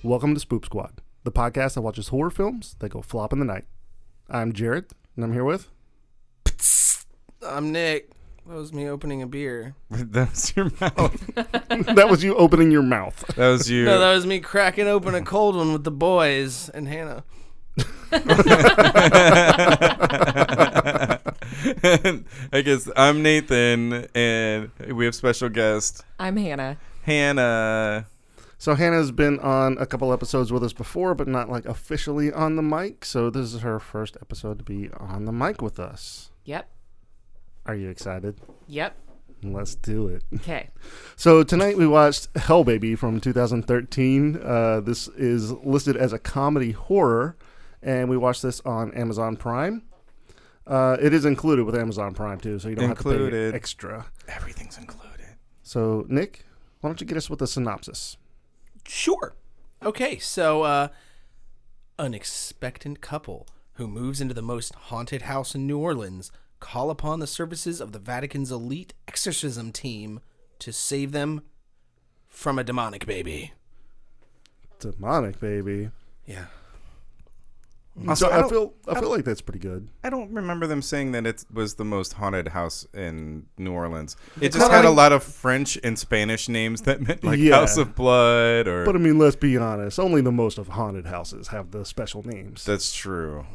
Welcome to Spoop Squad, the podcast that watches horror films that go flop in the night. I'm Jared, and I'm here with... I'm Nick. That was me opening a beer. That was your mouth. That was you opening your mouth. That was you. No, that was me cracking open a cold one with the boys and Hannah. I guess I'm Nathan, and we have special guest I'm Hannah. Hannah. So Hannah's been on a couple episodes with us before, but not like officially on the mic. So this is her first episode to be on the mic with us. Yep. Are you excited? Yep. Let's do it. Okay. So tonight we watched Hell Baby from 2013. This is listed as a comedy horror, and we watched this on Amazon Prime. It is included with Amazon Prime too, so you don't have to pay extra. Everything's included. So Nick, why don't you get us with a synopsis? Sure. Okay, so an expectant couple who moves into the most haunted house in New Orleans call upon the services of the Vatican's elite exorcism team to save them from a demonic baby. Demonic baby. Yeah. Also, So I feel like that's pretty good. I don't remember them saying that it was the most haunted house in New Orleans. It It's just not had a like- lot of French and Spanish names that meant like Yeah. House of Blood or... But I mean, let's be honest. Only the most of haunted houses have the special names. That's true.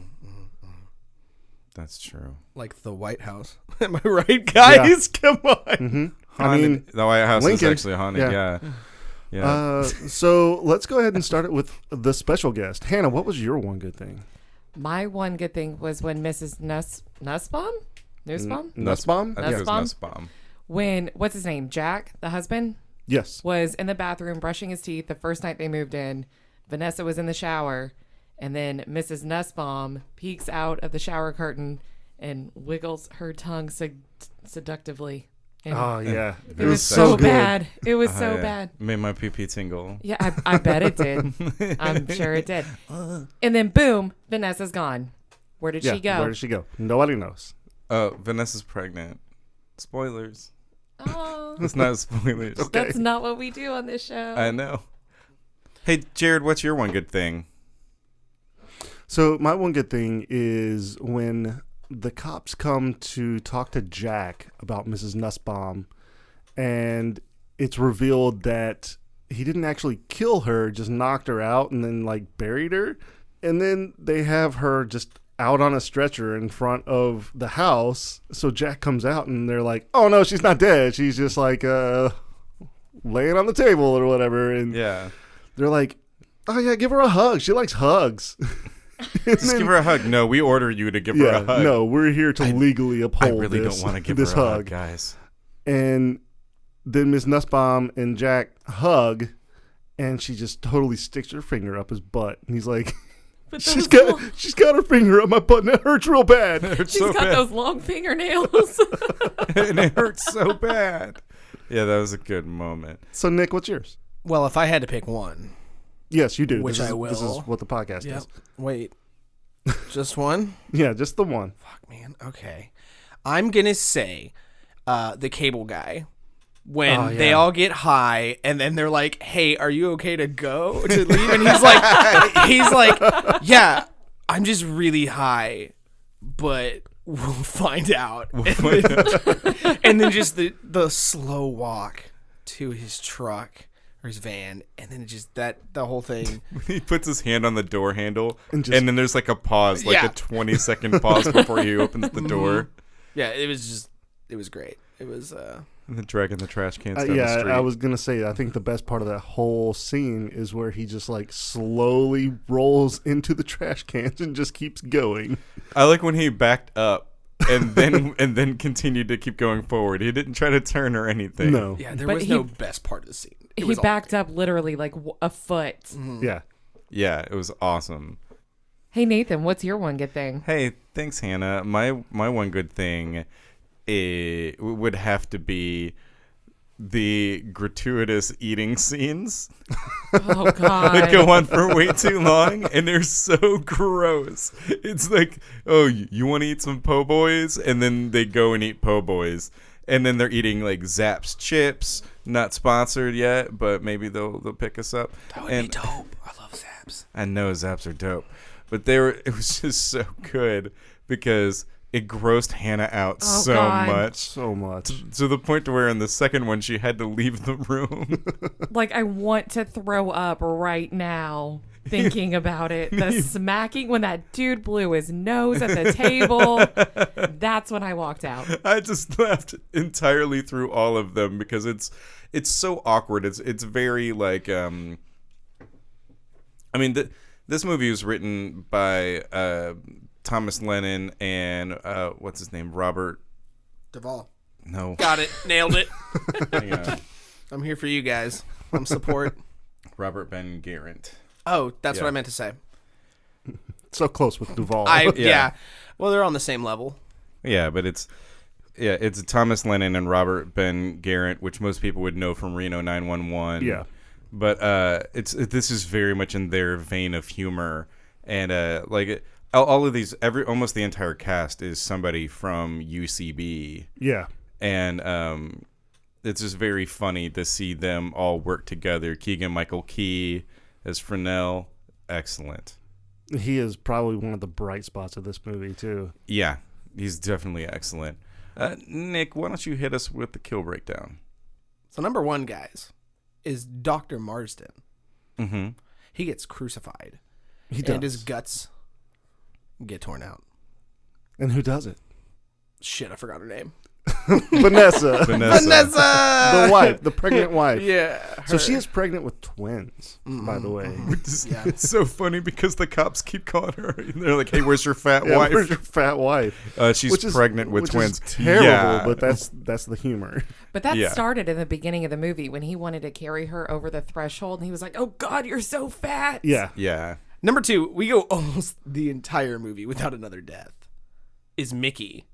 That's true. Like the White House. Am I right, guys? Come on. Mm-hmm. I Haunted- mean, the White House Lincoln. is actually haunted. Yeah. so let's go ahead and start it with the special guest. Hannah, what was your one good thing? My one good thing was when Mrs. Nussbaum? Nussbaum? I think it was Nussbaum? Nussbaum. When, what's his name? Jack, the husband, Yes. was in the bathroom brushing his teeth the first night they moved in. Vanessa was in the shower. And then Mrs. Nussbaum peeks out of the shower curtain and wiggles her tongue seductively. And Oh, yeah. it was so good. bad. It was so Yeah. bad. Made my pee-pee tingle. Yeah, I bet it did. I'm sure it did. And then boom, Vanessa's gone. Where did she go? Where did she go? Nobody knows. Vanessa's pregnant. Spoilers. Oh, It's not spoilers. Okay. that's not what we do on this show. I know. Hey, Jared, what's your one good thing? So my one good thing is when the cops come to talk to Jack about Mrs. Nussbaum, and it's revealed that he didn't actually kill her, just knocked her out and then like buried her. And then they have her just out on a stretcher in front of the house. So Jack comes out and they're like, oh no, she's not dead. She's just like laying on the table or whatever. And Yeah. they're like, oh yeah, give her a hug. She likes hugs. Just give her a hug. No, we order you to give her a hug. No, we're here to legally I uphold really this, don't want to give this her a hug. hug, guys. And then Miss Nussbaum and Jack hug, and she just totally sticks her finger up his butt. And he's like, But she's those got her finger up my butt, and it hurts real bad. It hurts she's so got bad. those long fingernails. And it hurts so bad. Yeah, that was a good moment. So Nick, what's yours? Well, if I had to pick one. Yes, you do. Which this is, I will. This is what the podcast Yep. is. Wait. Just one? Yeah, just the one. Fuck, man. Okay. I'm going to say the cable guy. When Oh, yeah. they all get high and then they're like, hey, are you okay to go to leave? And he's like, yeah, I'm just really high, but we'll find out. And then just the slow walk to his truck or his van. And then it just the whole thing. He puts his hand on the door handle, And and then there's like a pause, like Yeah. a 20-second pause before he opens the door. Yeah, it was great. It was, And then dragging the trash cans down the Yeah, street. I was gonna say. I think the best part of that whole scene is where he just like slowly rolls into the trash cans and just keeps going. I like when he backed up and then continued to keep going forward. He didn't try to turn or anything. No. yeah, there But was he- no best part of the scene. It He was all backed great. up literally like a foot. Yeah. Yeah, it was awesome. Hey, Nathan, what's your one good thing? Hey, thanks, Hannah. My one good thing would have to be the gratuitous eating scenes Oh, that God. go on for way too long, and they're so gross. It's like, oh, you want to eat some po' boys? And then they go and eat po' boys. And then they're eating like Zapp's chips, not sponsored yet, but maybe they'll pick us up. That would be dope. I love Zaps. I know Zaps are dope, but it was just so good because it grossed Hannah out so God. much. So much. To the point to where in the second one she had to leave the room. Like, I want to throw up right now thinking about it. The smacking when that dude blew his nose at the table. That's when I walked out. I just laughed entirely through all of them because it's so awkward. It's very like I mean this movie was written by Thomas Lennon and what's his name? Robert Duvall. No. Got it. Nailed it. Hang on. I'm here for you guys. I'm support. Robert Ben Garant. Oh, that's Yeah. what I meant to say. So close with Duvall. Yeah. Well, they're on the same level. Yeah, but it's Thomas Lennon and Robert Ben Garant, which most people would know from Reno 911. Yeah. But this is very much in their vein of humor, and all of these, almost the entire cast is somebody from UCB, Yeah. and it's just very funny to see them all work together. Keegan-Michael Key as Fresnel, excellent. He is probably one of the bright spots of this movie, too. Yeah, he's definitely excellent. Nick, why don't you hit us with the kill breakdown? So number one, guys, is Dr. Marsden. Mm-hmm. He gets crucified. He does. And his guts get torn out. And who does it? Shit, I forgot her name. Vanessa. Vanessa! The wife, the pregnant wife. Yeah. So her. she is pregnant with twins, by the way. Yeah. It's so funny because the cops keep calling her. And they're like, "Hey, where's your fat Yeah, wife?" where's your fat wife? She's Which is- pregnant with which twins. Is terrible, Yeah. but that's the humor. But that Yeah. started in the beginning of the movie when he wanted to carry her over the threshold, and he was like, "Oh God, you're so fat." Yeah. Yeah. Number two, we go almost the entire movie without another death. Is Mickey,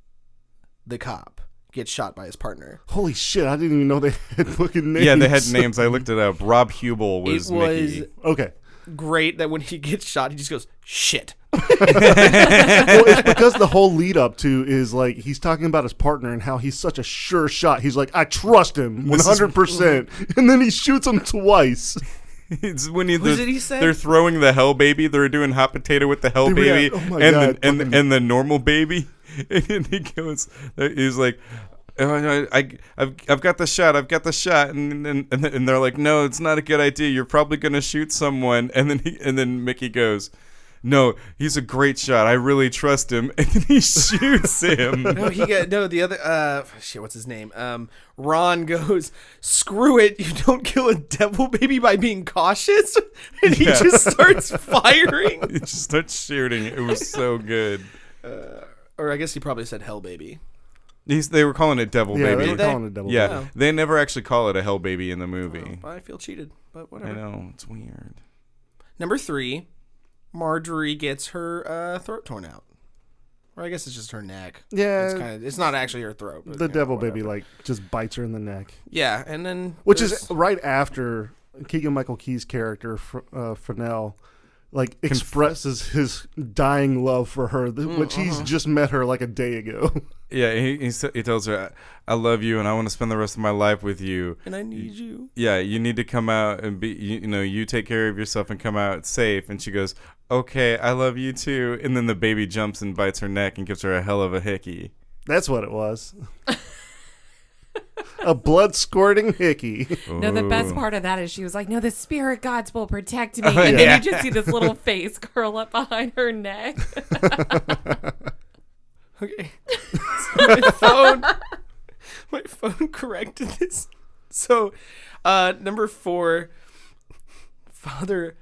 the cop, gets shot by his partner. Holy shit! I didn't even know they had fucking names. Yeah, they had names. I looked it up. Rob Hubel was It was Mickey. Okay. great that when he gets shot, he just goes, shit. Well, it's because the whole lead up to is like he's talking about his partner and how he's such a sure shot. He's like, I trust him 100%, and then he shoots him twice. It's when Who did he say? they're throwing the hell baby. They're doing hot potato with the hell Yeah, baby oh my and God, and the normal baby. And he goes, he's like, "Oh, I've got the shot. I've got the shot." And they're like, "No, it's not a good idea. You're probably gonna shoot someone." And then Mickey goes, "No, he's a great shot. I really trust him." And then he shoots him. The other shit, what's his name? Ron goes, "Screw it, you don't kill a devil baby by being cautious." And he Yeah. just starts firing. He just starts shooting. It was so good. Or I guess he probably said hell baby. They were calling it devil Yeah, baby. they were calling it double. Yeah, Oh. they never actually call it a hell baby in the movie. I feel cheated, but I whatever. know, it's weird. Number three, Marjorie gets her throat torn out. Or I guess it's just her neck. Yeah. It's not actually her throat. But, The you know, devil whatever. baby like just bites her in the neck, Yeah, and then which there's- is right after Keegan-Michael Key's character Fresnel like expresses his dying love for her, which he's just met her like a day ago. Yeah, he tells her, "I love you and I want to spend the rest of my life with you. and I need you. Yeah, you need to come out and be, you take care of yourself and come out safe." And she goes, "Okay, I love you too." And then the baby jumps and bites her neck and gives her a hell of a hickey. That's what it was. A blood squirting hickey. No, the best Ooh. part of that is she was like, "No, the spirit gods will protect me," Oh, and yeah. then you just see this little face curl up behind her neck. Okay. So my phone corrected this. So, number four, Father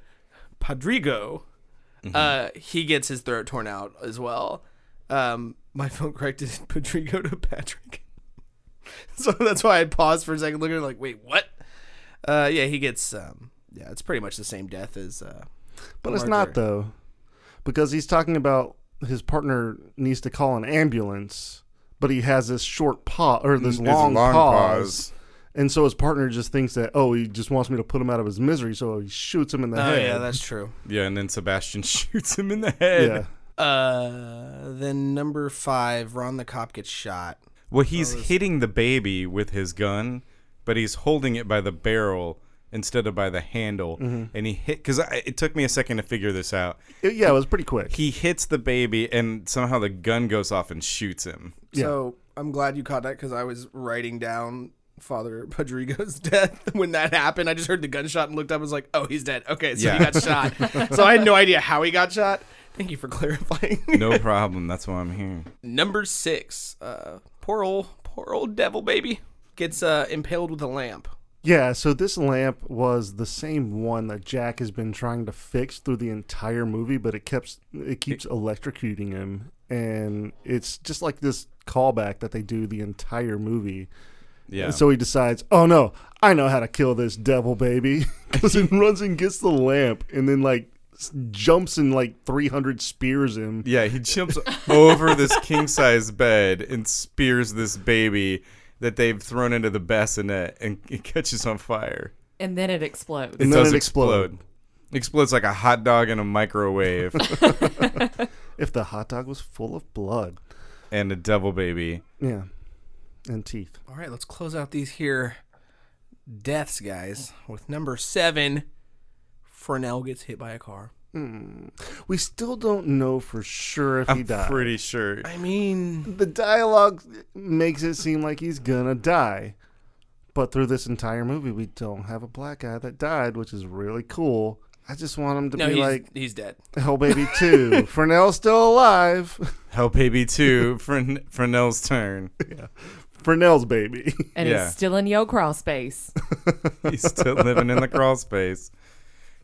Padrigo, he gets his throat torn out as well. My phone corrected Padrigo to Patrick. So that's why I paused for a second, looking at it like, wait, what? Yeah, he gets, it's pretty much the same death as, But it's not, though, because he's talking about his partner needs to call an ambulance, but he has this short pause or this It's long, a long pause. And so his partner just thinks that, he just wants me to put him out of his misery, so he shoots him in the Oh, head. yeah, that's true. Yeah, and then Sebastian shoots him in the head. Yeah. Then number five, Ron the cop gets shot. Well, he's hitting the baby with his gun, but he's holding it by the barrel instead of by the handle. And he hit, because it took me a second to figure this out. It was pretty quick. He hits the baby, and somehow the gun goes off and shoots him. So I'm glad you caught that because I was writing down Father Padrigo's death when that happened. I just heard the gunshot and looked up and was like, oh, he's dead. Okay, so he got shot. So I had no idea how he got shot. Thank you for clarifying. No problem. That's why I'm here. Number 6. Poor old devil baby gets impaled with a lamp. Yeah, so this lamp was the same one that Jack has been trying to fix through the entire movie, but it keeps electrocuting him, and it's just like this callback that they do the entire movie. Yeah. And so he decides, oh no, I know how to kill this devil baby, because he runs and gets the lamp, and then like jumps and like 300 spears him. Yeah, he jumps over this king-size bed and spears this baby that they've thrown into the bassinet, and it catches on fire. And then it explodes. And It then does it explode. Explodes like a hot dog in a microwave. If the hot dog was full of blood. And a devil baby. Yeah. And teeth. All right, let's close out these here deaths, guys, with number 7. Fresnel gets hit by a car. We still don't know for sure if he I'm died. pretty sure. I mean, The dialogue makes it seem like he's gonna die. But through this entire movie, we don't have a black guy that died, which is really cool. I just want him to be like, he's dead. Hell Baby 2. Fresnel's still alive. Hell Baby 2 for Nell's turn. Fresnel's baby. And Yeah. he's still in yo crawl space. He's still living in the crawl space.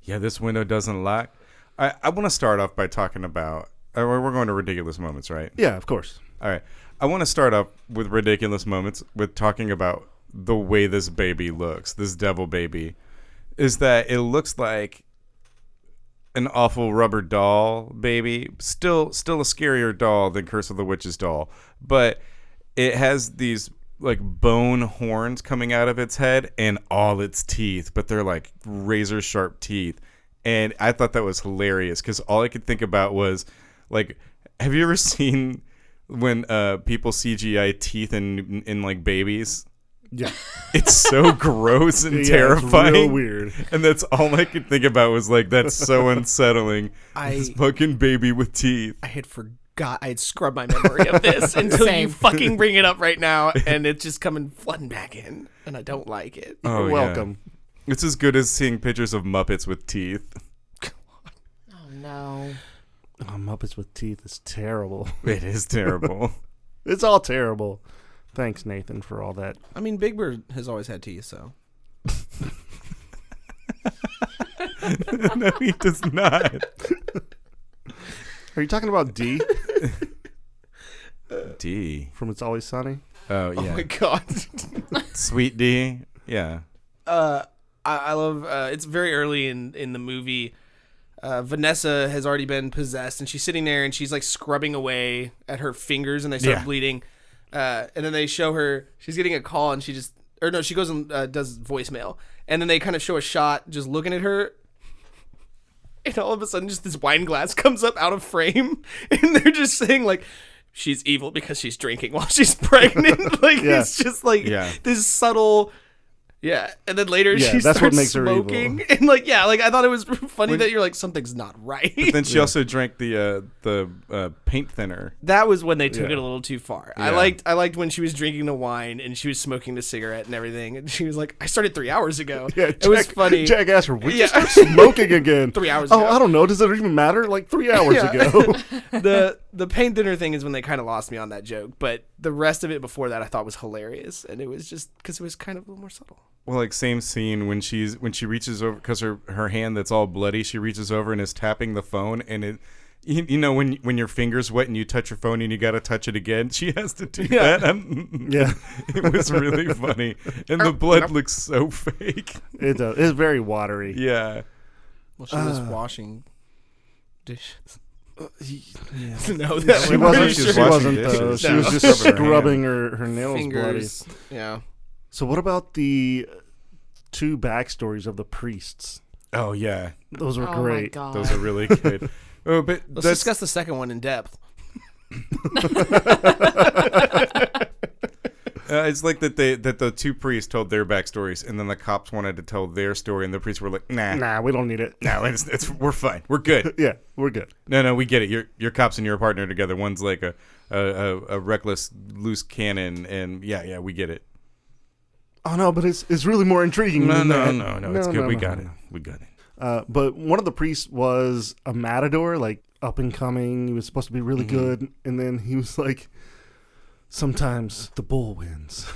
Yeah, this window doesn't lock. I want to start off by talking about... we're going to ridiculous moments, right? Yeah, of course. All right. I want to start up with ridiculous moments with talking about the way this baby looks, this devil baby, is that it looks like an awful rubber doll baby. Still a scarier doll than Curse of the Witch's doll. But it has these like bone horns coming out of its head and all its teeth, but they're like razor sharp teeth. And I thought that was hilarious because all I could think about was like, have you ever seen when people CGI teeth in like babies? Yeah. It's so gross and It's terrifying. real weird. And that's all I could think about was like, that's so unsettling. This fucking baby with teeth. I had scrubbed my memory of this until you fucking bring it up right now, and it's just coming flooding back in, and I don't like it. Oh, You're welcome. Yeah. It's as good as seeing pictures of Muppets with teeth. Oh, no. Oh, Muppets with teeth is terrible. It is terrible. It's all terrible. Thanks, Nathan, for all that. I mean, Big Bird has always had teeth, so. No, he does not. Are you talking about D D. from It's Always Sunny? Oh, yeah. Oh my god. Sweet D. Yeah. I love. It's very early in the movie. Vanessa has already been possessed, and she's sitting there, and she's like scrubbing away at her fingers, and they start bleeding. And then they show her she's getting a call, and she goes and does voicemail, and then they kind of show a shot just looking at her, and all of a sudden, just this wine glass comes up out of frame, and they're just saying like, she's evil because she's drinking while she's pregnant. Like it's just like this subtle. Yeah, and then later she that's starts what makes her smoking, evil. and like I thought it was funny that you're like something's not right. But then she also drank the paint thinner. That was when they took it a little too far. Yeah. I liked when she was drinking the wine and she was smoking the cigarette and everything, and she was like, "I started 3 hours ago." Yeah, it was funny. Jack asked her, "When did you start smoking again?" 3 hours Oh, ago. I don't know. Does it even matter? Like 3 hours ago. The paint thinner thing is when they kind of lost me on that joke, but the rest of it before that I thought was hilarious, and it was just because it was kind of a little more subtle. Well, like same scene when she reaches over because her hand that's all bloody, she reaches over and is tapping the phone, and it, you know when your finger's wet and you touch your phone and you got to touch it again, she has to do that. Yeah, it was really funny, and the blood looks so fake. it does. It's very watery. Yeah. Well, she was washing dishes. No, She I'm wasn't. pretty She sure. wasn't. dishes. She No. was just Scrubbing her scrubbing her nails Fingers. bloody. Yeah. So what about the two backstories of the priests? Oh yeah, Those were Oh, my great. God. those are really good. Oh, but Let's discuss the second one in depth. It's like that the two priests told their backstories, and then the cops wanted to tell their story, and the priests were like, Nah, we don't need it. no, we're fine, we're good. Yeah, we're good. No, we get it. You're cops and you're a partner together. One's like a reckless loose cannon, and yeah, we get it. Oh no, but it's really more intriguing. No, than that. it's good. No, We got no. it. We got it. But one of the priests was a matador, like up and coming. He was supposed to be really good, and then he was like, "Sometimes the bull wins."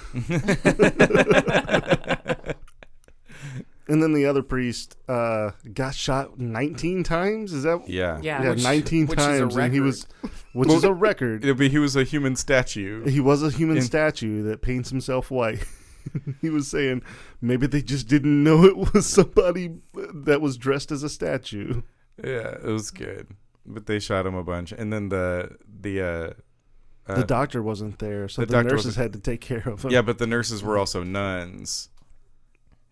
And then the other priest got shot 19 times. Is that? Yeah. Yeah, Which- 19 which is a times, and he record. was, which is a record. He was a human statue. He was a human statue that paints himself white. He was saying maybe they just didn't know it was somebody that was dressed as a statue. Yeah, it was good, but they shot him a bunch, and then the doctor wasn't there, so the the doctor nurses had to take care of him. yeah, but the nurses were also nuns.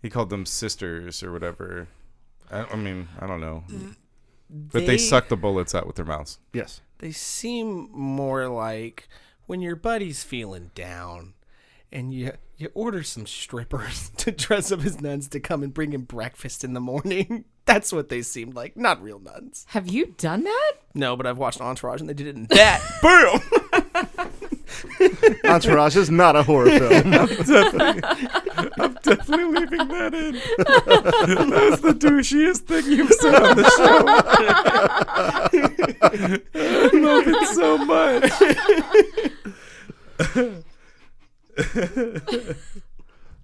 He called them sisters or whatever. I mean, I don't know, but they suck the bullets out with their mouths. Yes. They seem more like when your buddy's feeling down and you order some strippers to dress up as nuns to come and bring him breakfast in the morning. That's what they seemed like, not real nuns. Have you done that? No, but I've watched Entourage and they did it in that. Boom! Entourage is not a horror film. I'm definitely leaving that in. That was the douchiest thing you've said on the show. I love it so much.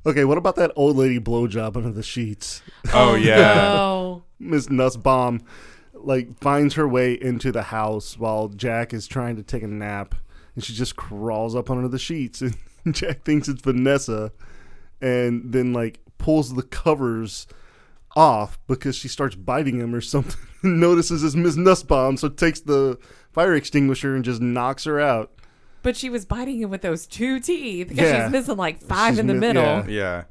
Okay, what about that old lady blowjob under the sheets? Oh yeah. No. Miss Nussbaum like finds her way into the house while Jack is trying to take a nap, and she just crawls up under the sheets, and Jack thinks it's Vanessa, and then like pulls the covers off because she starts biting him or something. And notices it's Miss Nussbaum, so takes the fire extinguisher and just knocks her out. But she was biting him with those 2 teeth because Yeah. she's missing like 5 She's in the middle. yeah. Yeah.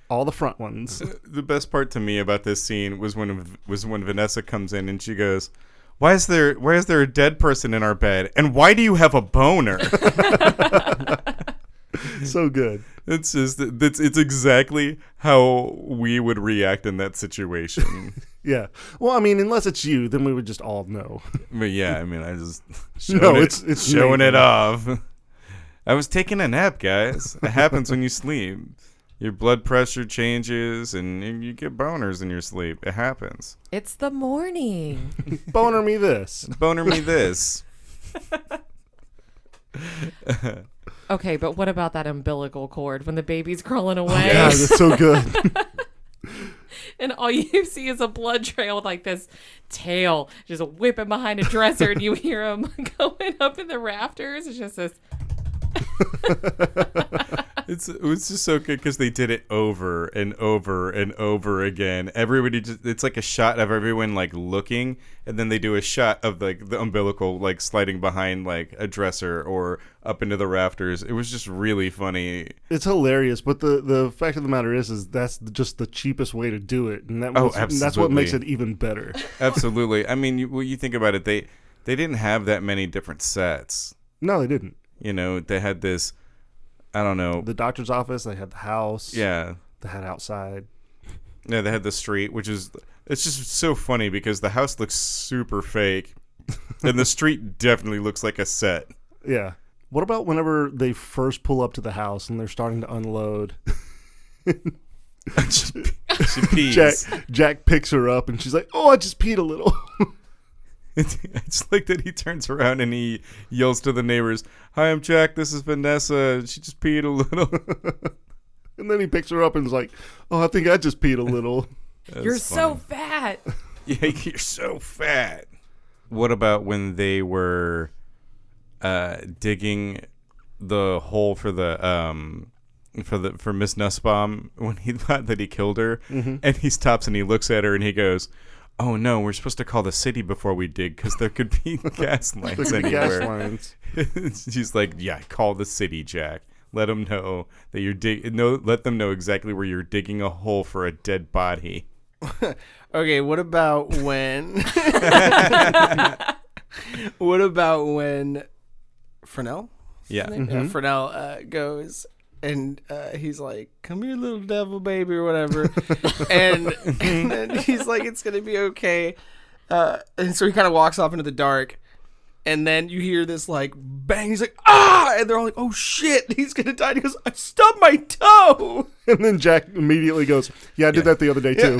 All the front ones. The best part to me about this scene was when Vanessa comes in and she goes, why is there a dead person in our bed? And why do you have a boner?" So good. It's exactly how we would react in that situation. Yeah. Well, I mean, unless it's you, then we would just all know. But yeah, I mean, I just it's showing Nathan. it off. I was taking a nap, guys. It happens when you sleep. Your blood pressure changes and you get boners in your sleep. It happens. It's the morning. Boner me this. Boner me this. Okay, but what about that umbilical cord when the baby's crawling away? God, that's so good. And all you see is a blood trail with like this tail just whipping behind a dresser, and you hear him going up in the rafters. It's just this. It was just so good because they did it over and over and over again. Everybody it's like a shot of everyone like looking, and then they do a shot of like the umbilical like sliding behind like a dresser or up into the rafters. It was just really funny. It's hilarious, but the fact of the matter is that's just the cheapest way to do it, and that's what absolutely. makes it even better. Absolutely. I mean, when you think about it, they didn't have that many different sets. No, they didn't. You know, they had this, I don't know. The doctor's office, they had the house. Yeah. They had outside. Yeah, they had the street, it's just so funny because the house looks super fake and the street definitely looks like a set. Yeah. What about whenever they first pull up to the house and they're starting to unload? She pees. Jack picks her up and she's like, "Oh, I just peed a little." It's like that he turns around and he yells to the neighbors, "Hi, I'm Jack. This is Vanessa. She just peed a little." And then he picks her up and is like, "Oh, I think I just peed a little." You're so fat. Yeah, you're so fat. What about when they were digging the hole for Miss Nussbaum when he thought that he killed her, and he stops and he looks at her and he goes, "Oh no, we're supposed to call the city before we dig because there could be gas lines There could be anywhere." gas lines. She's like, "Yeah, call the city, Jack. Let them know that let them know exactly where you're digging a hole for a dead body." Okay, what about when Fresnel? Yeah. Fresnel goes, and he's like, "Come here, little devil baby," or whatever, and then he's like, "It's gonna be okay," and so he kind of walks off into the dark, and then you hear this like bang. He's like, "Ah!" and they're all like, "Oh shit, he's gonna die." And he goes, "I stubbed my toe." And then Jack immediately goes, "Yeah, I did that the other day too."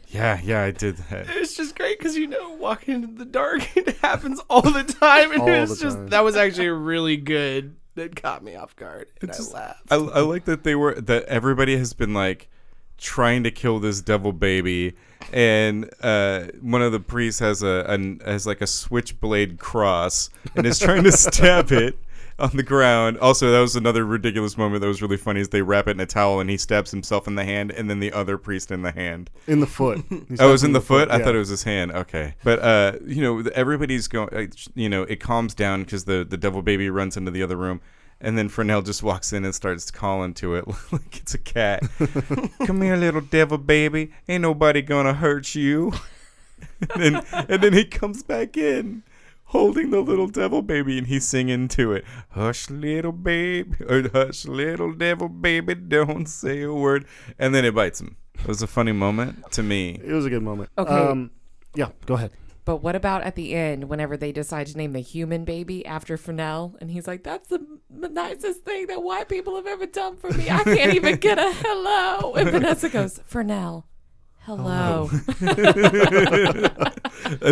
Yeah, I did that. It's just great because walking into the dark, it happens all the time, and All it was the just time. that was actually really good. That caught me off guard, and I laughed. I like that everybody has been like trying to kill this devil baby, and one of the priests has like a switchblade cross and is trying to stab it on the ground. Also, that was another ridiculous moment that was really funny. Is they wrap it in a towel and he stabs himself in the hand, and then the other priest in the hand. In the foot. Oh, it was in the foot? I yeah. thought it was his hand. Okay. But, everybody's going, it calms down because the devil baby runs into the other room. And then Fresnel just walks in and starts calling to it like it's a cat. "Come here, little devil baby. Ain't nobody gonna hurt you." and then he comes back in holding the little devil baby, and he's singing to it, "Hush, little baby, or hush, little devil baby, don't say a word." And then it bites him. It was a funny moment to me. It was a good moment. Okay. Yeah, go ahead. But what about at the end, whenever they decide to name the human baby after Fresnel, and he's like, "That's the nicest thing that white people have ever done for me. I can't even get a hello." And Vanessa goes, "Fresnel, hello." I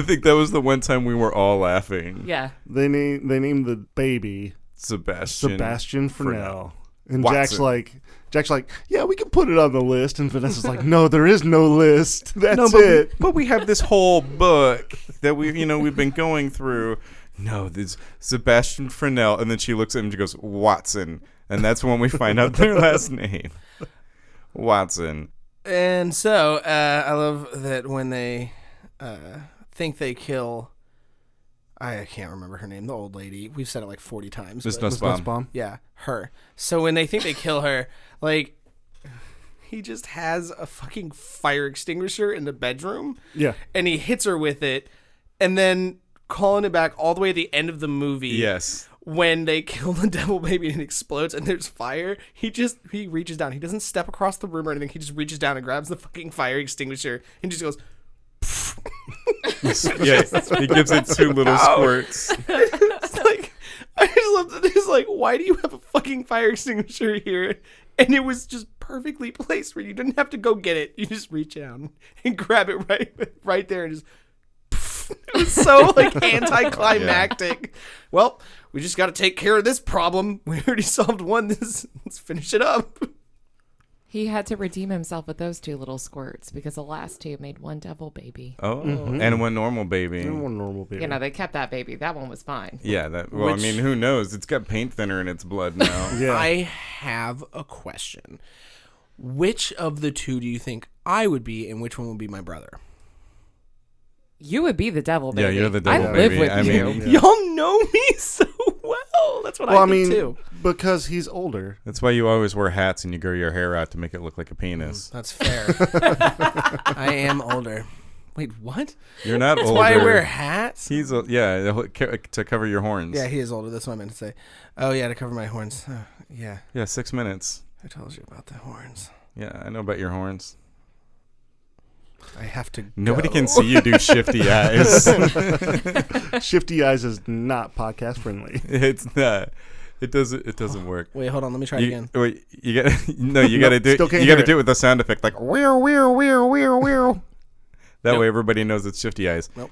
think that was the one time we were all laughing. Yeah. They named the baby Sebastian Fresnel. And Watson. Jack's like, "Yeah, we can put it on the list." And Vanessa's like, "No, there is no list. That's but it." But we have this whole book that we've been going through. No, this Sebastian Fresnel, and then she looks at him and she goes, "Watson," and that's when we find out their last name, Watson. And so I love that when they think they kill, I can't remember her name, the old lady. We've said it like 40 times. Miss but- Nussbaum. Yeah, her. So when they think they kill her, like, he just has a fucking fire extinguisher in the bedroom. Yeah. And he hits her with it, and then calling it back all the way at the end of the movie. Yes. When they kill the devil baby and it explodes and there's fire, he reaches down. He doesn't step across the room or anything. He just reaches down and grabs the fucking fire extinguisher and just goes, Yeah, he gives it 2 little squirts. it's like, I just love that. It's like, why do you have a fucking fire extinguisher here? And it was just perfectly placed where you didn't have to go get it. You just reach down and grab it right there and just. It was so like anticlimactic. Well, we just got to take care of this problem. We already solved one. Let's finish it up. He had to redeem himself with those 2 little squirts because the last 2 made one devil baby. Oh, and one normal baby. And one normal baby. You know, they kept that baby. That one was fine. Yeah, Which- I mean, who knows? It's got paint thinner in its blood now. Yeah. I have a question. Which of the 2 do you think I would be, and which one would be my brother? You would be the devil baby. Yeah, you're the devil I baby. live with I you. mean, Yeah. Y'all know me so well. That's what Well, I think too. because he's older. that's why you always wear hats and you grow your hair out to make it look like a penis. That's fair. I am older. Wait, what? You're not That's older. why I wear hats? He's to cover your horns. Yeah, he is older. That's what I meant to say. Oh, yeah, to cover my horns. Yeah, Yeah, 6 minutes. I told you about the horns. Yeah, I know about your horns. I have to Nobody go. can see you do shifty eyes. Shifty Eyes is not podcast friendly. It's not. It doesn't work. Wait, hold on. Let me try it again. Wait, you got no. You got to do. still can't You got to hear do it with the sound effect, like weir weir weir weir weir. That Nope. way, everybody knows it's shifty eyes. Nope.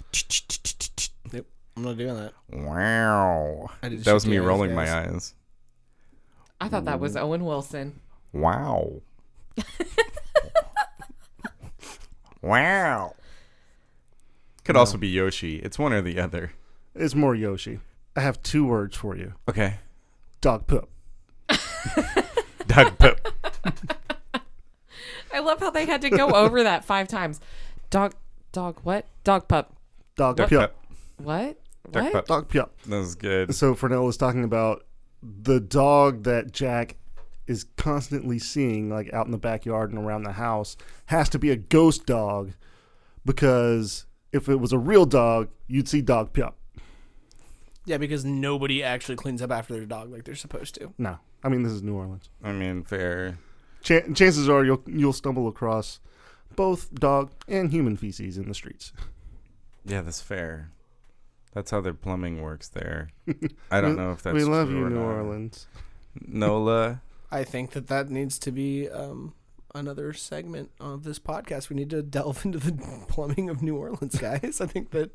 Nope. I'm not doing that. Wow. I did That was shifty me eyes, rolling my guys. eyes. I thought that was Owen Wilson. Wow. Wow. Could also be Yoshi. It's one or the other. It's more Yoshi. I have 2 words for you. Okay. Dog poop. Dog poop. I love how they had to go over that 5 times. Dog what? Dog pup. Dog Dog pup. pup. What? Dog What? pup. Dog pup. That was good. So Fresnel was talking about the dog that Jack is constantly seeing, like out in the backyard and around the house, has to be a ghost dog, because if it was a real dog, you'd see Dog Pup. Yeah, because nobody actually cleans up after their dog like they're supposed to. No. I mean, this is New Orleans. I mean, fair. Chances are you'll stumble across both dog and human feces in the streets. Yeah, that's fair. That's how their plumbing works there. I don't know if that's We love true you, or New not. Orleans. Nola. I think that needs to be another segment of this podcast. We need to delve into the plumbing of New Orleans, guys. I think that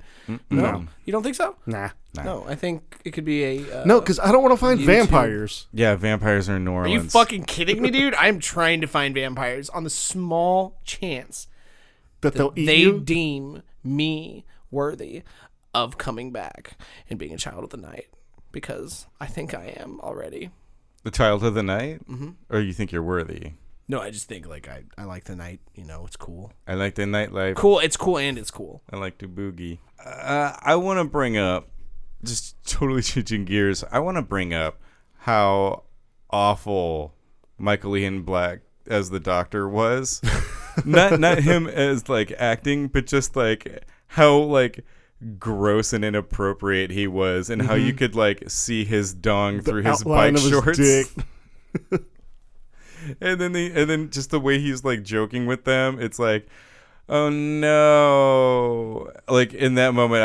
no, you don't think so? Nah. No, I think it could be a No, because I don't want to find YouTube. vampires. Yeah, vampires are in New Are Orleans. you fucking kidding me, dude? I'm trying to find vampires on the small chance That they'll eat they you? deem me worthy of coming back and being a child of the night, because I think I am already. The child of the night? Mm-hmm. Or you think you're worthy? No, I just think like I like the night. You know, it's cool. I like the nightlife. Cool. It's cool and it's cool. I like to boogie. I want to bring up, just totally changing gears, I want to bring up how awful Michael Ian Black as the Doctor was. not him as like acting, but just like how like gross and inappropriate he was, and how you could like see his dong through his outline bike of his shorts. dick. And then just the way he's like joking with them, it's like, oh no. Like in that moment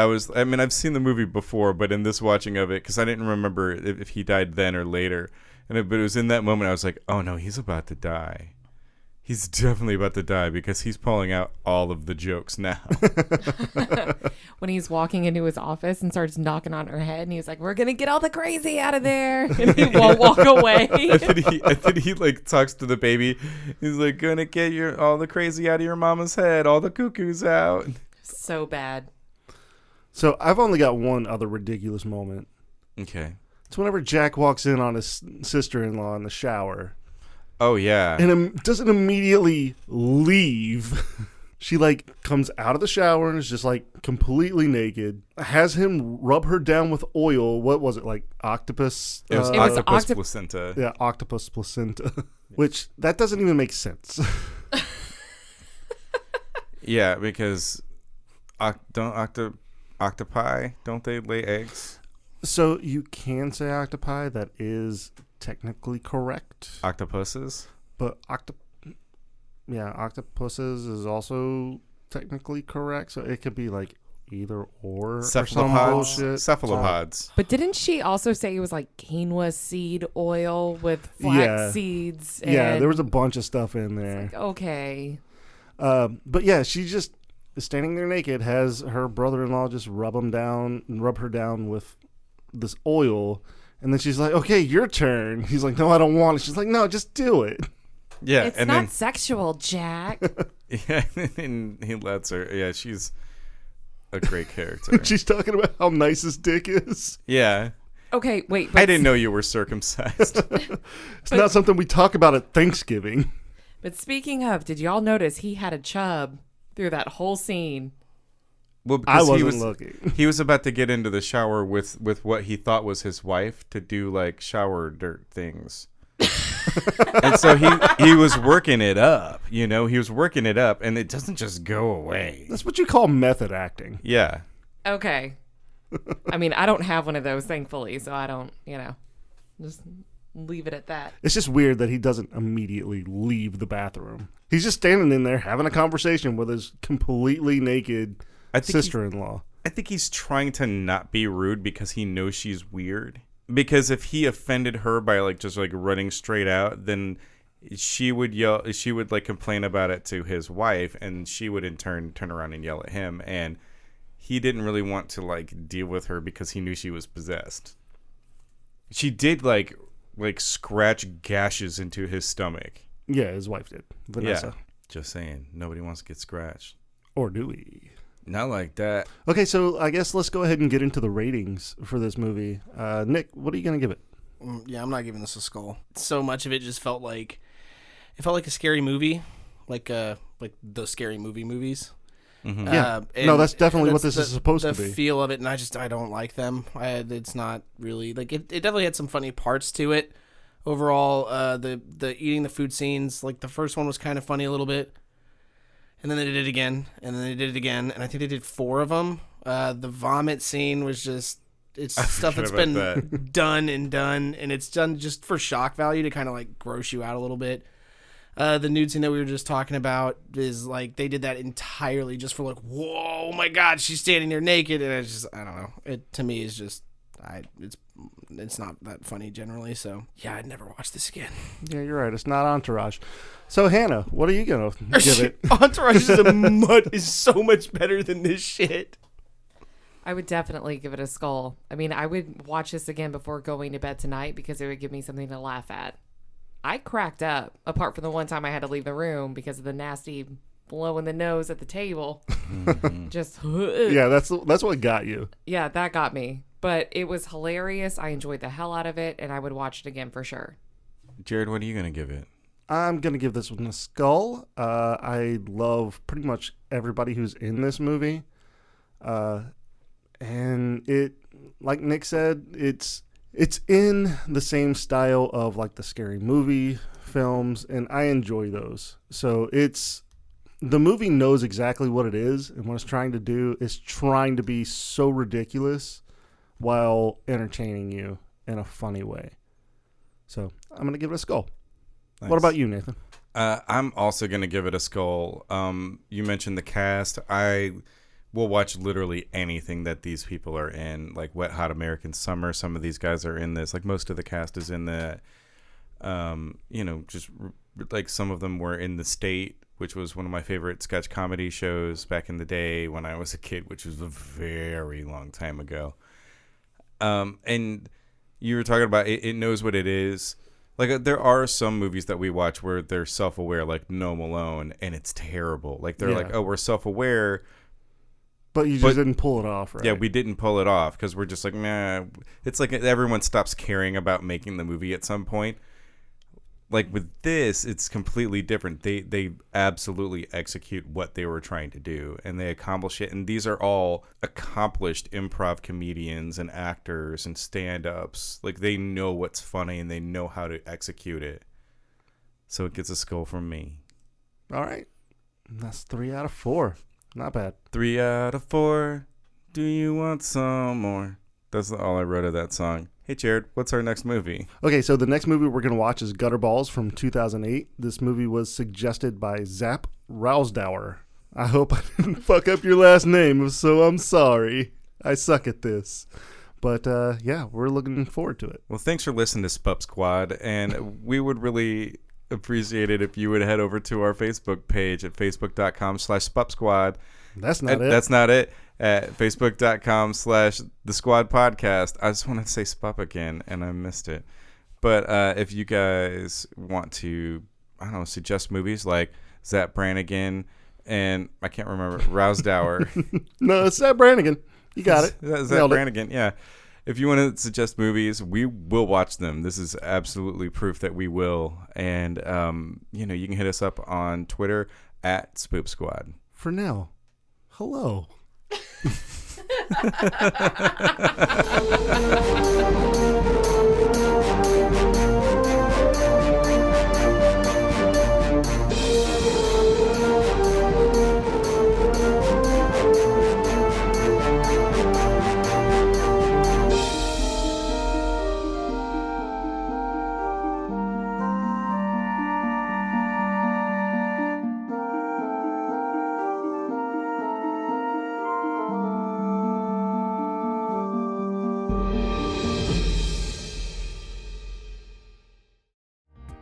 I've seen the movie before, but in this watching of it, because I didn't remember if he died then or later, but it was in that moment I was like, oh no, he's about to die. He's definitely about to die, because he's pulling out all of the jokes now. When he's walking into his office and starts knocking on her head, and he's like, "We're gonna get all the crazy out of there," and he won't walk away. I think he like talks to the baby. He's like, gonna get all the crazy out of your mama's head, all the cuckoos out. So bad. So I've only got one other ridiculous moment. Okay. It's whenever Jack walks in on his sister-in-law in the shower. Oh yeah. And doesn't immediately leave. She like comes out of the shower and is just like completely naked. Has him rub her down with oil. What was it, like octopus? It was It was octopus octop- placenta. Yeah, octopus placenta. Which that doesn't even make sense. Yeah, because octopi, don't they lay eggs? So you can say octopi. That is technically correct. Octopuses? But octopuses is also technically correct. So it could be like either or some bullshit. Cephalopods. But didn't she also say it was like quinoa seed oil with flax seeds? Yeah, and there was a bunch of stuff in there. okay. But yeah, she just is standing there naked, has her brother-in-law just rub her down with this oil, and then she's like, "Okay, your turn." He's like, "No, I don't want it." She's like, "No, just do it." Yeah, It's and not then sexual, Jack. yeah, and he lets her. Yeah, she's a great character. She's talking about how nice his dick is. Yeah. Okay, wait. I didn't know you were circumcised. It's not something we talk about at Thanksgiving. But speaking of, did y'all notice he had a chub through that whole scene? Well, I because wasn't looking. he was about to get into the shower with what he thought was his wife to do like shower dirt things. And so he was working it up, he was working it up, and it doesn't just go away. That's what you call method acting. Yeah. Okay. I mean, I don't have one of those, thankfully, so I don't, just leave it at that. It's just weird that he doesn't immediately leave the bathroom. He's just standing in there having a conversation with his completely naked sister-in-law. I think he's trying to not be rude because he knows she's weird. Because if he offended her by like just like running straight out, then she would like complain about it to his wife, and she would in turn turn around and yell at him, and he didn't really want to like deal with her because he knew she was possessed. She did like scratch gashes into his stomach. Yeah, his wife did. Vanessa. Yeah. Just saying, nobody wants to get scratched. Or do we? Not like that. Okay, so I guess let's go ahead and get into the ratings for this movie. Nick, what are you going to give it? Yeah, I'm not giving this a skull. So much of it just felt like a scary movie, like the scary movies. Mm-hmm. Yeah, and no, that's definitely what this is supposed to The be. feel of it, and I don't like them. It's not really like it. It definitely had some funny parts to it. Overall, the eating the food scenes, like the first one was kind of funny a little bit, and then they did it again, and then they did it again, and I think they did 4 of them. The vomit scene was just it's I stuff forgot that's about been done, and it's done just for shock value to kind of like gross you out a little bit. The nude scene that we were just talking about is like they did that entirely just for like, whoa, oh my God, she's standing there naked, and it's just, I don't know. It to me is just, it's not that funny generally. So yeah, I'd never watch this again. Yeah, you're right. It's not Entourage. So Hannah, what are you gonna give it? Entourage is so much better than this shit. I would definitely give it a skull. I mean, I would watch this again before going to bed tonight because it would give me something to laugh at. I cracked up, apart from the one time I had to leave the room because of the nasty blow in the nose at the table. Just Yeah, that's what got you. Yeah, that got me. But it was hilarious. I enjoyed the hell out of it, and I would watch it again for sure. Jared, what are you going to give it? I'm going to give this one a skull. I love pretty much everybody who's in this movie. And it, like Nick said, it's in the same style of like the Scary Movie films, and I enjoy those. So the movie knows exactly what it is, and what it's trying to do is trying to be so ridiculous while entertaining you in a funny way. So I'm going to give it a skull. Nice. What about you, Nathan? I'm also going to give it a skull. You mentioned the cast. I will watch literally anything that these people are in, like Wet Hot American Summer. Some of these guys are in this. Like most of the cast is in the, just like some of them were in The State, which was one of my favorite sketch comedy shows back in the day when I was a kid, which was a very long time ago. And you were talking about it knows what it is. Like there are some movies that we watch where they're self-aware, like No Malone, and it's terrible. Like they're like, oh, we're self-aware. But you just didn't pull it off, right? Yeah, we didn't pull it off because we're just like, nah. It's like everyone stops caring about making the movie at some point. Like with this, it's completely different. They absolutely execute what they were trying to do, and they accomplish it. And these are all accomplished improv comedians and actors and stand-ups. Like they know what's funny and they know how to execute it. So it gets a skull from me. All right. That's 3 out of 4. Not bad. 3 out of 4. Do you want some more? That's all I wrote of that song. Hey, Jared, what's our next movie? Okay, so the next movie we're going to watch is Gutterballs from 2008. This movie was suggested by Zap Rousdower. I hope I didn't fuck up your last name, so I'm sorry. I suck at this. But, yeah, we're looking forward to it. Well, thanks for listening to Spoop Squad, and we would really appreciate it if you would head over to our Facebook page at facebook.com/Spoop Squad. That's not it. That's not it. At facebook.com/The Squad Podcast. I just wanted to say Spoop again, and I missed it. But if you guys want to, I don't know, suggest movies like Zap Brannigan and I can't remember, Rousdower. No, it's Zap Brannigan. You got it. Zap Brannigan, yeah. If you want to suggest movies, we will watch them. This is absolutely proof that we will. And, you can hit us up on Twitter at Spoop Squad. For now, hello.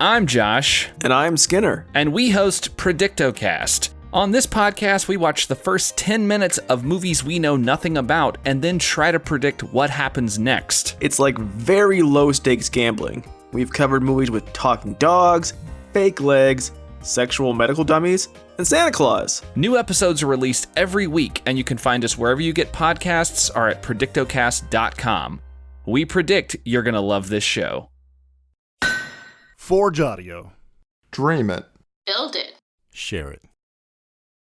I'm Josh. And I'm Skinner. And we host PredictoCast. On this podcast, we watch the first 10 minutes of movies we know nothing about and then try to predict what happens next. It's like very low stakes gambling. We've covered movies with talking dogs, fake legs, sexual medical dummies, and Santa Claus. New episodes are released every week, and you can find us wherever you get podcasts or at predictocast.com. We predict you're going to love this show. Forge Audio. Dream it. Build it. Share it.